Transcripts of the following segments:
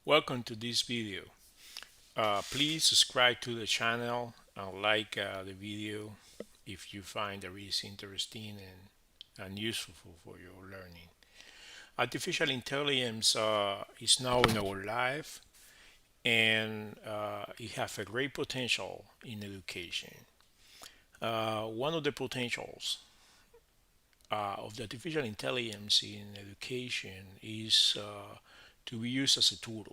Welcome to this video. Please subscribe to the channel and like the video if you find it is interesting and useful for your learning. Artificial intelligence is now in our life and it has a great potential in education. One of the potentials of the artificial intelligence in education is to be used as a tool.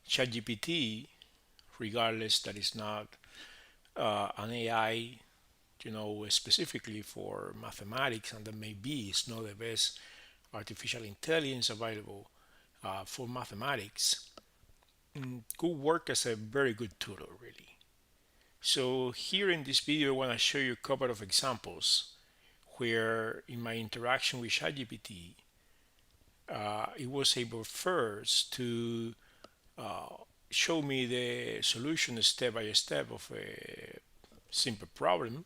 ChatGPT, regardless that is not an AI, specifically for mathematics, and that maybe it's not the best artificial intelligence available for mathematics, could work as a very good tutor, really. So here in this video, I want to show you a couple of examples where in my interaction with ChatGPT, it was able first to show me the solution step by step of a simple problem,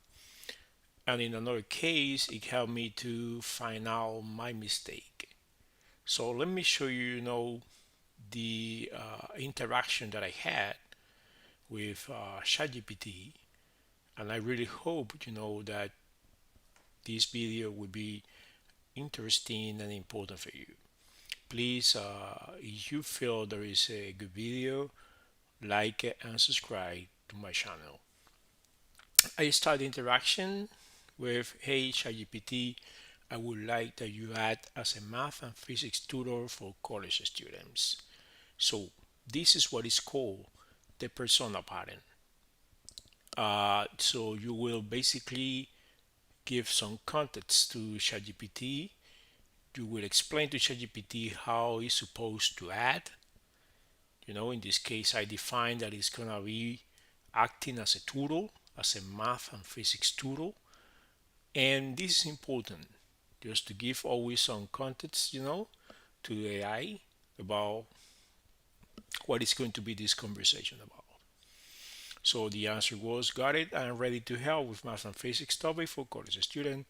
and in another case it helped me to find out my mistake. So let me show you, the interaction that I had with ChatGPT, and I really hope that this video will be interesting and important for you. Please, if you feel there is a good video, like it and subscribe to my channel. I start the interaction with, hey ChatGPT, I would like that you add as a math and physics tutor for college students. So this is what is called the persona pattern. So you will basically give some context to ChatGPT. You will explain to ChatGPT how it's supposed to add. In this case, I define that it's gonna be acting as a tutor, as a math and physics tutor. And this is important, just to give always some context, to the AI about what is going to be this conversation about. So the answer was, got it, I'm ready to help with math and physics topic for college student.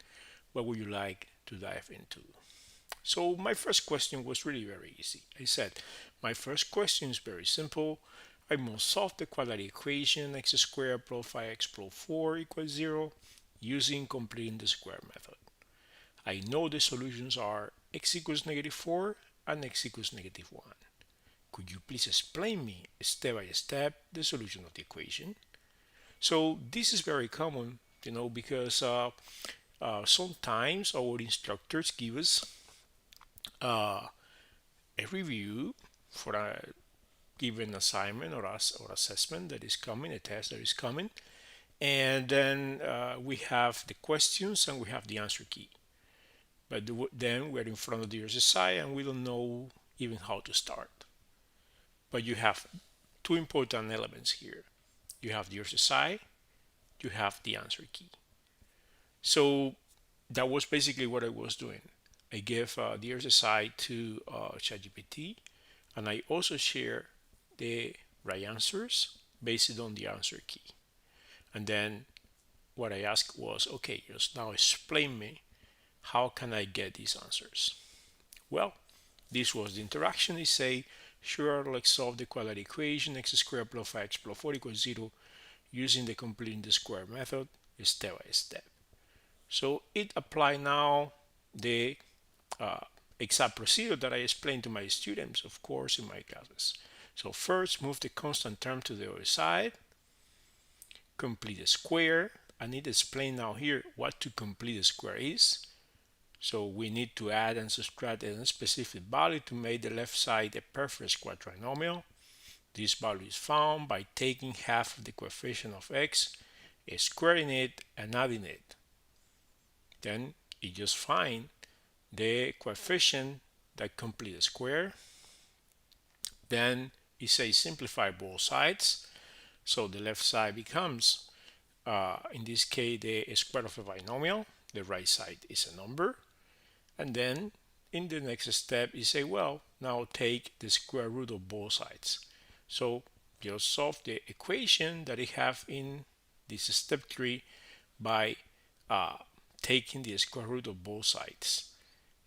What would you like to dive into? So my first question was really very easy. I said, my first question is very simple. I must solve the quadratic equation x squared plus 5x plus 4 equals 0 using completing the square method. I know the solutions are x equals negative 4 and x equals negative 1. Could you please explain me step by step the solution of the equation? So this is very common, because sometimes our instructors give us uh, a review for a given assignment or assessment that is coming, a test that is coming, and then we have the questions and we have the answer key. But then we're in front of the exercise and we don't know even how to start. But you have two important elements here. You have the exercise, you have the answer key. So that was basically what I was doing. I gave the exercise to ChatGPT, and I also share the right answers based on the answer key. And then what I asked was, okay, just now explain me how can I get these answers? Well, this was the interaction. They say, sure, let's solve the quadratic equation x squared plus 5x plus 4 equals 0 using the completing the square method step by step. So it applied now the exact procedure that I explained to my students, of course, in my classes. So first, move the constant term to the other side, complete a square. I need to explain now here what to complete a square is. So we need to add and subtract a specific value to make the left side a perfect quadrinomial. This value is found by taking half of the coefficient of x, squaring it, and adding it. Then you just find the coefficient that complete the square. Then it says simplify both sides. So the left side becomes, in this case, the square of a binomial. The right side is a number. And then in the next step, you say, well, now take the square root of both sides. So just solve the equation that you have in this step 3 by taking the square root of both sides.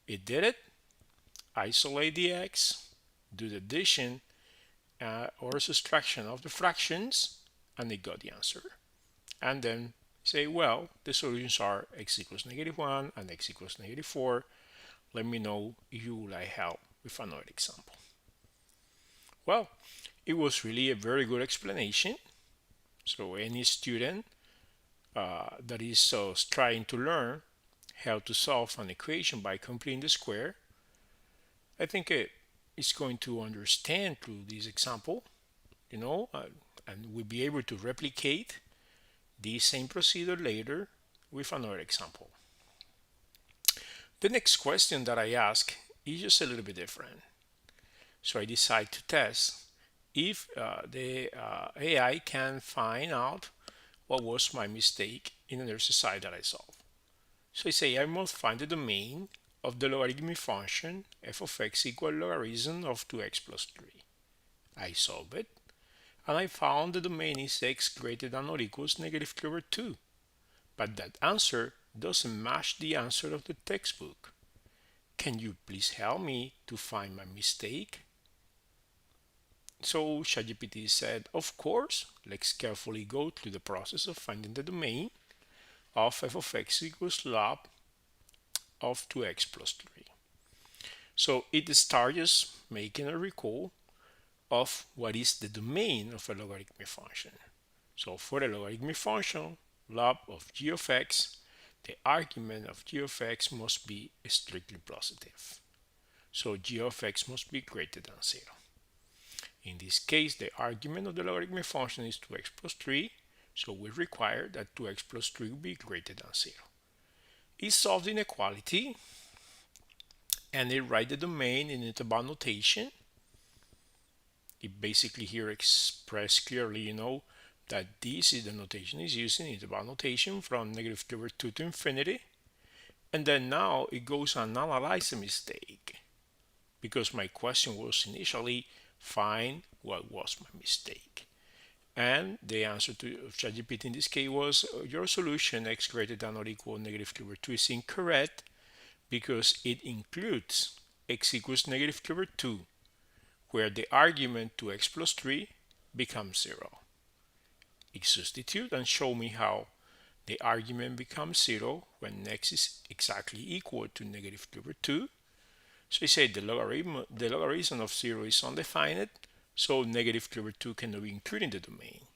It did it. Isolate the x, do the addition or subtraction of the fractions, and they got the answer. And then say, well, the solutions are x equals -1 and x equals -4. Let me know if you would like help with another example. Well, it was really a very good explanation. So any student that is trying to learn how to solve an equation by completing the square, I think it is going to understand through this example, and will be able to replicate the same procedure later with another example. The next question that I ask is just a little bit different. So I decide to test if the AI can find out what was my mistake in an exercise that I solved. So I say I must find the domain of the logarithmic function f of x equal logarithm of 2x plus 3. I solve it, and I found the domain is x greater than or equals -2. But that answer doesn't match the answer of the textbook. Can you please help me to find my mistake? So ChatGPT said, of course, let's carefully go through the process of finding the domain of f of x equals log of 2x plus 3. So it starts making a recall of what is the domain of a logarithmic function. So for a logarithmic function, log of g of x, the argument of g of x must be strictly positive. So g of x must be greater than 0. In this case, the argument of the logarithmic function is 2x plus 3, so we require that 2x plus 3 will be greater than 0. It solves the inequality, and it writes the domain in interval notation. It basically here expressed clearly, that this is the notation is using interval notation from -2 to infinity. And then now it goes and analyzes a mistake, because my question was initially find what was my mistake. And the answer to ChatGPT in this case was your solution x greater than or equal -2 is incorrect because it includes x equals -2, where the argument to x plus 3 becomes 0. It substitute and show me how the argument becomes 0 when x is exactly equal to -2. So I say the logarithm of 0 is undefined, so -2 cannot be included in the domain.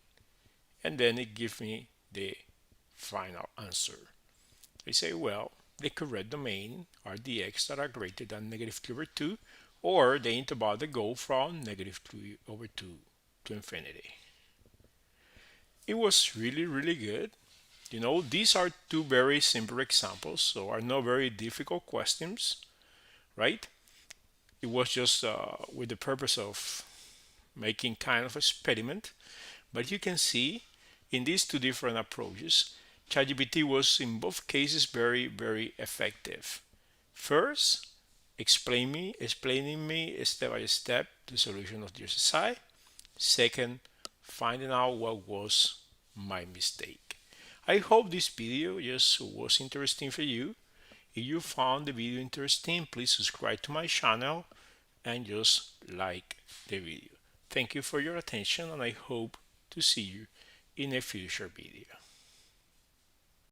And then it gives me the final answer. I say, well, the correct domain are the x that are greater than -2, or the interval that go from -2/2 to infinity. It was really, really good. These are two very simple examples, so are not very difficult questions, right? It was just with the purpose of making kind of experiment. But you can see in these two different approaches, ChatGPT was in both cases very, very effective. First, explaining me step by step the solution of the exercise. Second, finding out what was my mistake. I hope this video just was interesting for you. If you found the video interesting, please subscribe to my channel and just like the video. Thank you for your attention, and I hope to see you in a future video.